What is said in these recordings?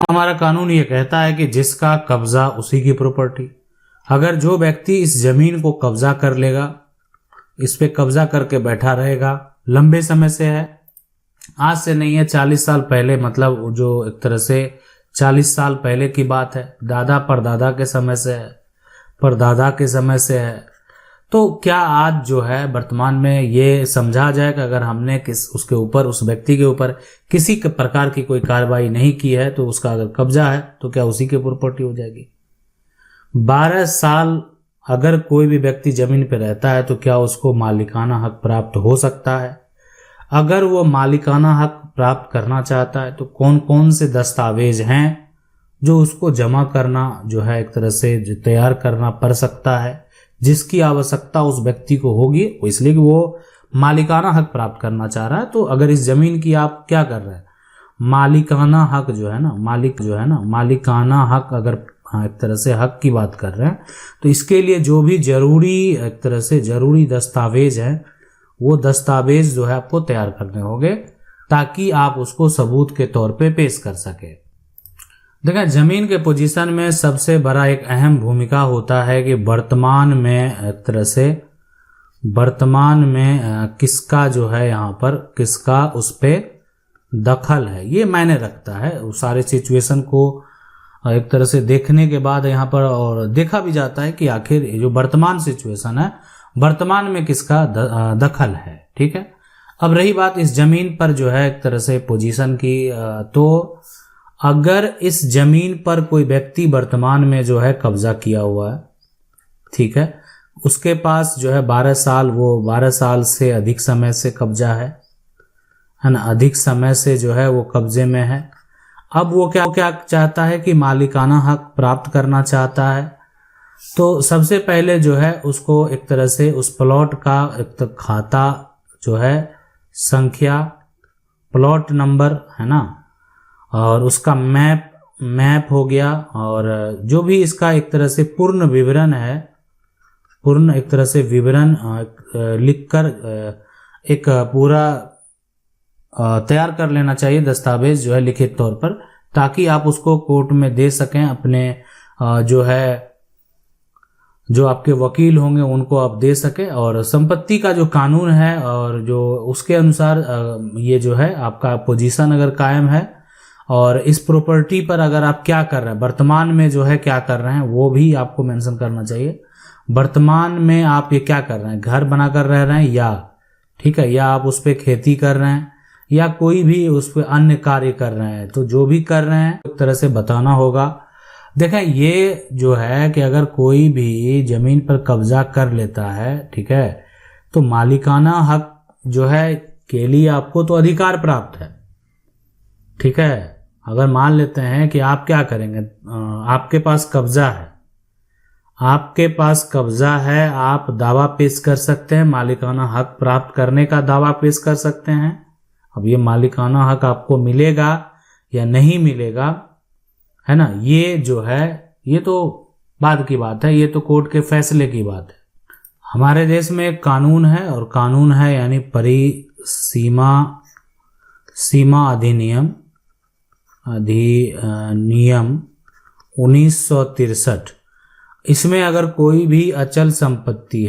हमारा कानून ये कहता है कि जिसका कब्जा उसी की प्रॉपर्टी। अगर जो व्यक्ति इस जमीन को कब्जा कर लेगा, इस पे कब्जा करके बैठा रहेगा, लंबे समय से है, आज से नहीं है, 40 साल पहले, मतलब जो एक तरह से 40 साल पहले की बात है, दादा परदादा के समय से है, परदादा के समय से है, तो क्या आज जो है वर्तमान में ये समझा जाए कि अगर हमने उसके ऊपर, उस व्यक्ति के ऊपर किसी प्रकार की कोई कार्रवाई नहीं की है तो उसका अगर कब्जा है तो क्या उसी की प्रॉपर्टी हो जाएगी? 12 साल अगर कोई भी व्यक्ति जमीन पर रहता है तो क्या उसको मालिकाना हक प्राप्त हो सकता है? अगर वो मालिकाना हक प्राप्त करना चाहता है तो कौन कौन से दस्तावेज हैं जो उसको जमा करना जो है एक तरह से तैयार करना पड़ सकता है, जिसकी आवश्यकता उस व्यक्ति को होगी, इसलिए कि वो मालिकाना हक प्राप्त करना चाह रहा है। तो अगर इस जमीन की आप क्या कर रहे हैं, मालिकाना हक जो है ना, मालिकाना हक अगर एक तरह से हक की बात कर रहे हैं तो इसके लिए जो भी जरूरी एक तरह से जरूरी दस्तावेज हैं वो दस्तावेज जो है आपको तैयार करने होंगे ताकि आप उसको सबूत के तौर पे पेश कर सके। देखिए, जमीन के पोजीशन में सबसे बड़ा एक अहम भूमिका होता है कि वर्तमान में एक तरह से किसका जो है यहाँ पर किसका उस पे दखल है, ये मायने रखता है। उस सारे सिचुएशन को एक तरह से देखने के बाद यहाँ पर और देखा भी जाता है कि आखिर जो वर्तमान सिचुएशन है, वर्तमान में किसका दखल है। ठीक है, अब रही बात इस जमीन पर जो है एक तरह से पोजीशन की, तो अगर इस जमीन पर कोई व्यक्ति वर्तमान में जो है कब्जा किया हुआ है, ठीक है, उसके पास जो है 12 साल, वो 12 साल से अधिक समय से कब्जा है ना, अधिक समय से जो है वो कब्जे में है। अब वो क्या चाहता है कि मालिकाना हक प्राप्त करना चाहता है, तो सबसे पहले जो है उसको एक तरह से उस प्लॉट का एक खाता जो है संख्या, प्लॉट नंबर है ना, और उसका मैप हो गया, और जो भी इसका एक तरह से पूर्ण विवरण है, पूर्ण एक तरह से विवरण लिखकर एक पूरा तैयार कर लेना चाहिए दस्तावेज जो है लिखित तौर पर, ताकि आप उसको कोर्ट में दे सकें। अपने जो है जो आपके वकील होंगे उनको आप दे सके, और संपत्ति का जो कानून है और जो उसके अनुसार ये जो है आपका पोजीशन अगर कायम है, और इस प्रॉपर्टी पर अगर आप क्या कर रहे हैं, वर्तमान में जो है क्या कर रहे हैं वो भी आपको मेंशन करना चाहिए। वर्तमान में आप ये क्या कर रहे हैं, घर बनाकर रह रहे हैं या ठीक है, या आप उस पर खेती कर रहे हैं या कोई भी उस पर अन्य कार्य कर रहे हैं, तो जो भी कर रहे हैं एक तरह से बताना होगा। देखें, ये जो है कि अगर कोई भी जमीन पर कब्जा कर लेता है, ठीक है, तो मालिकाना हक जो है के लिए आपको तो अधिकार प्राप्त है। ठीक है, अगर मान लेते हैं कि आप क्या करेंगे, आपके पास कब्जा है, आपके पास कब्जा है, आप दावा पेश कर सकते हैं, मालिकाना हक प्राप्त करने का दावा पेश कर सकते हैं। अब ये मालिकाना हक आपको मिलेगा या नहीं मिलेगा, है ना, ये जो है ये तो बाद की बात है, ये तो कोर्ट के फैसले की बात है। हमारे देश में एक कानून है, और कानून है यानी सीमा अधिनियम 1963। इसमें अगर कोई भी अचल संपत्ति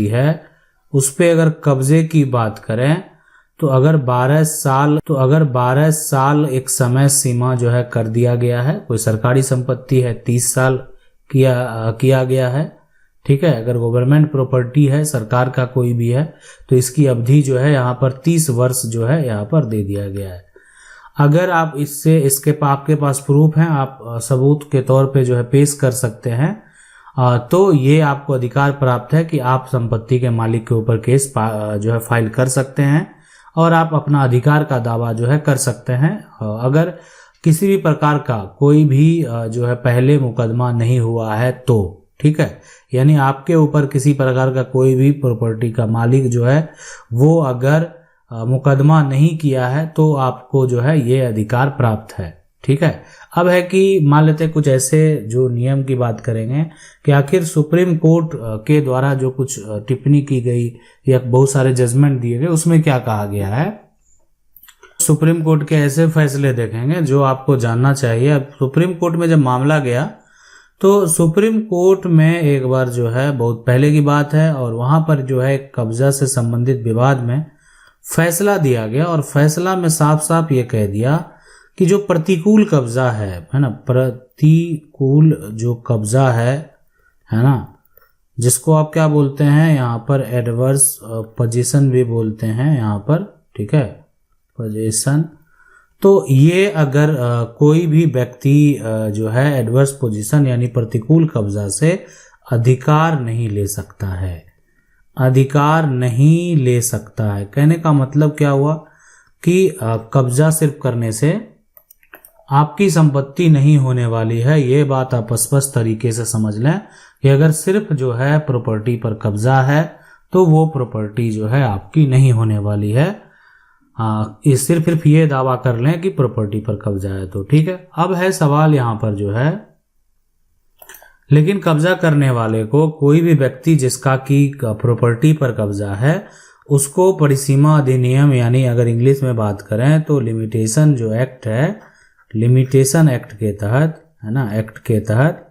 है उस पे अगर कब्जे की बात करें तो अगर 12 साल एक समय सीमा जो है कर दिया गया है, कोई सरकारी संपत्ति है 30 साल किया गया है, ठीक है, अगर गवर्नमेंट प्रॉपर्टी है, सरकार का कोई भी है, तो इसकी अवधि जो है यहाँ पर 30 वर्ष जो है यहाँ पर दे दिया गया है। अगर आप आपके पास प्रूफ है, आप सबूत के तौर पे जो है पेश कर सकते हैं, तो ये आपको अधिकार प्राप्त है कि आप संपत्ति के मालिक के ऊपर केस जो है फाइल कर सकते हैं, और आप अपना अधिकार का दावा जो है कर सकते हैं। अगर किसी भी प्रकार का कोई भी जो है पहले मुकदमा नहीं हुआ है तो, ठीक है, यानी आपके ऊपर किसी प्रकार का कोई भी प्रॉपर्टी का मालिक जो है वो अगर मुकदमा नहीं किया है तो आपको जो है ये अधिकार प्राप्त है। ठीक है, अब है कि मान लेते कुछ ऐसे जो नियम की बात करेंगे कि आखिर सुप्रीम कोर्ट के द्वारा जो कुछ टिप्पणी की गई या बहुत सारे जजमेंट दिए गए, उसमें क्या कहा गया है। सुप्रीम कोर्ट के ऐसे फैसले देखेंगे जो आपको जानना चाहिए। अब सुप्रीम कोर्ट में जब मामला गया तो सुप्रीम कोर्ट में एक बार जो है, बहुत पहले की बात है, और वहां पर जो है कब्जा से संबंधित विवाद में फैसला दिया गया, और फैसला में साफ साफ ये कह दिया कि जो प्रतिकूल कब्जा है ना, प्रतिकूल जो कब्जा है ना, जिसको आप क्या बोलते हैं यहाँ पर, एडवर्स पोजीशन भी बोलते हैं यहाँ पर, ठीक है, पोजीशन। तो ये अगर कोई भी व्यक्ति जो है एडवर्स पोजीशन यानी प्रतिकूल कब्जा से अधिकार नहीं ले सकता है, अधिकार नहीं ले सकता है। कहने का मतलब क्या हुआ कि कब्जा सिर्फ करने से आपकी संपत्ति नहीं होने वाली है। ये बात आप स्पष्ट तरीके से समझ लें कि अगर सिर्फ जो है प्रॉपर्टी पर कब्जा है तो वो प्रॉपर्टी जो है आपकी नहीं होने वाली है। इस सिर्फ ये दावा कर लें कि प्रॉपर्टी पर कब्जा है तो ठीक है। अब है सवाल यहाँ पर जो है, लेकिन कब्जा करने वाले को कोई भी व्यक्ति जिसका की प्रॉपर्टी पर कब्जा है उसको परिसीमा अधिनियम यानी अगर इंग्लिश में बात करें तो लिमिटेशन जो एक्ट है, लिमिटेशन एक्ट के तहत है ना, एक्ट के तहत,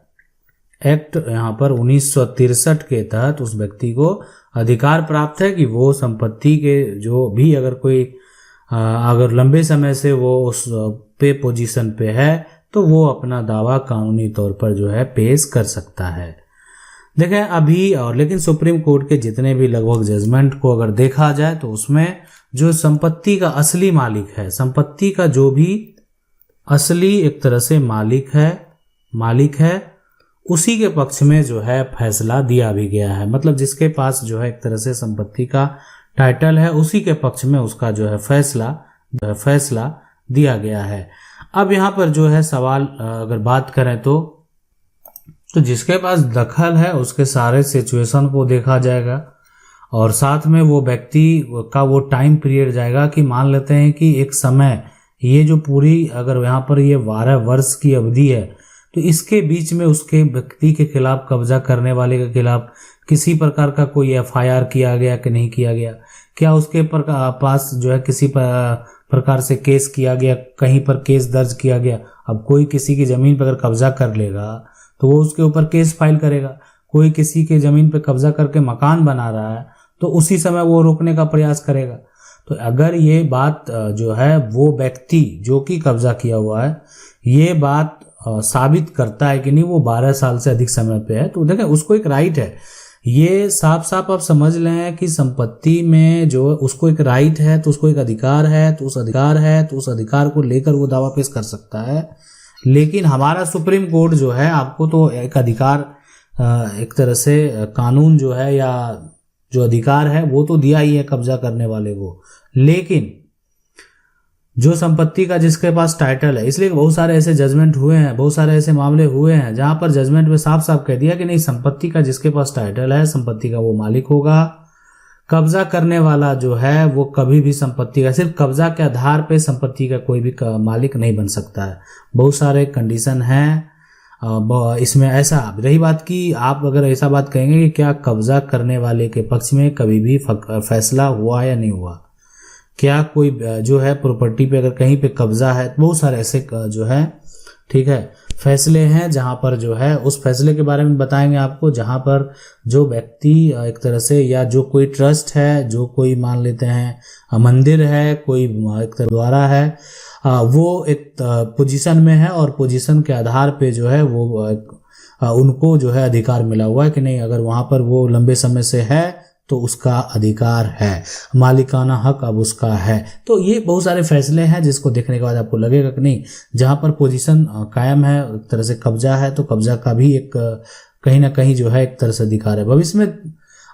एक्ट यहाँ पर 1963 के तहत उस व्यक्ति को अधिकार प्राप्त है कि वो संपत्ति के जो भी अगर कोई अगर लंबे समय से वो उस पे पोजीशन पे है तो वो अपना दावा कानूनी तौर पर जो है पेश कर सकता है। देखें अभी और लेकिन सुप्रीम कोर्ट के जितने भी लगभग जजमेंट को अगर देखा जाए तो उसमें जो संपत्ति का असली मालिक है, संपत्ति का जो भी असली एक तरह से मालिक है उसी के पक्ष में जो है फैसला दिया भी गया है। मतलब जिसके पास जो है एक तरह से संपत्ति का टाइटल है उसी के पक्ष में उसका जो है फैसला दिया गया है। अब यहाँ पर जो है सवाल अगर बात करें तो जिसके पास दखल है उसके सारे सिचुएशन को देखा जाएगा और साथ में वो व्यक्ति का वो टाइम पीरियड जाएगा कि मान लेते हैं कि एक समय ये जो पूरी अगर यहाँ पर ये 12 वर्ष की अवधि है तो इसके बीच में उसके व्यक्ति के खिलाफ कब्जा करने वाले के खिलाफ किसी प्रकार का कोई एफआईआर किया गया कि नहीं किया गया, क्या उसके पास जो है किसी प्रकार से केस किया गया, कहीं पर केस दर्ज किया गया। अब कोई किसी की जमीन पर अगर कब्जा कर लेगा तो वो उसके ऊपर केस फाइल करेगा। कोई किसी के जमीन पर कब्जा करके मकान बना रहा है तो उसी समय वो रोकने का प्रयास करेगा। तो अगर ये बात जो है वो व्यक्ति जो कि कब्जा किया हुआ है ये बात साबित करता है कि नहीं वो 12 साल से अधिक समय पे है तो देखें उसको एक राइट है। ये साफ साफ आप समझ लें कि संपत्ति में जो उसको एक राइट है तो उसको एक अधिकार है तो उस अधिकार को लेकर वो दावा पेश कर सकता है। लेकिन हमारा सुप्रीम कोर्ट जो है आपको तो एक अधिकार एक तरह से कानून जो है या जो अधिकार है वो तो दिया ही है कब्जा करने वाले को, लेकिन जो संपत्ति का जिसके पास टाइटल है, इसलिए बहुत सारे ऐसे जजमेंट हुए हैं, बहुत सारे ऐसे मामले हुए हैं जहां पर जजमेंट में साफ साफ कह दिया कि नहीं संपत्ति का जिसके पास टाइटल है संपत्ति का वो मालिक होगा। कब्जा करने वाला जो है वो कभी भी संपत्ति का सिर्फ कब्जा के आधार पे संपत्ति का कोई भी मालिक नहीं बन सकता है। बहुत सारे कंडीशन हैं इसमें। ऐसा रही बात की आप अगर ऐसा बात कहेंगे कि क्या कब्जा करने वाले के पक्ष में कभी भी फैसला हुआ या नहीं हुआ, क्या कोई जो है प्रॉपर्टी पे अगर कहीं पे कब्जा है, बहुत सारे ऐसे जो है ठीक है फैसले हैं जहां पर जो है उस फैसले के बारे में बताएंगे आपको, जहां पर जो व्यक्ति एक तरह से या जो कोई ट्रस्ट है, जो कोई मान लेते हैं मंदिर है, कोई एक तरह द्वारा है, वो एक पोजीशन में है और पोजीशन के आधार पे जो है वो उनको जो है अधिकार मिला हुआ है कि नहीं, अगर वहां पर वो लंबे समय से है तो उसका अधिकार है, मालिकाना हक अब उसका है। तो ये बहुत सारे फैसले हैं जिसको देखने के बाद आपको लगेगा कि नहीं जहां पर पोजीशन कायम है एक तरह से कब्जा है तो कब्जा का भी एक कहीं ना कहीं जो है एक तरह से अधिकार है। भविष्य में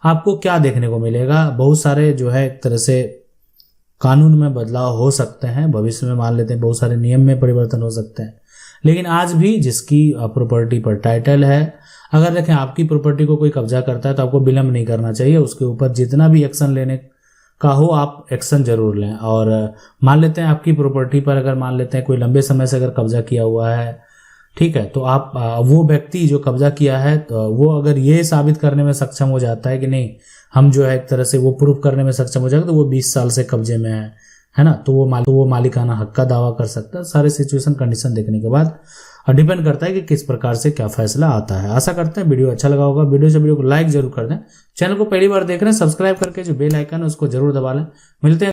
आपको क्या देखने को मिलेगा, बहुत सारे जो है एक तरह से कानून में बदलाव हो सकते हैं, भविष्य में मान लेते हैं बहुत सारे नियम में परिवर्तन हो सकते हैं, लेकिन आज भी जिसकी प्रॉपर्टी पर टाइटल है, अगर देखें आपकी प्रॉपर्टी को कोई कब्जा करता है तो आपको विलंब नहीं करना चाहिए, उसके ऊपर जितना भी एक्शन लेने का हो आप एक्शन जरूर लें। और मान लेते हैं आपकी प्रॉपर्टी पर अगर मान लेते हैं कोई लंबे समय से अगर कब्जा किया हुआ है ठीक है, तो आप वो व्यक्ति जो कब्जा किया है तो वो अगर ये साबित करने में सक्षम हो जाता है कि नहीं हम जो है एक तरह से वो प्रूफ करने में सक्षम हो जाएगा तो वो 20 साल से कब्जे में है है ना, तो वो मालिकाना हक का दावा कर सकता है। सारे सिचुएशन कंडीशन देखने के बाद डिपेंड करता है कि किस प्रकार से क्या फैसला आता है। आशा करते हैं वीडियो अच्छा लगा होगा। वीडियो को लाइक जरूर कर दें। चैनल को पहली बार देख रहे हैं, सब्सक्राइब करके जो बेल आइकन है उसको जरूर दबा लें। मिलते हैं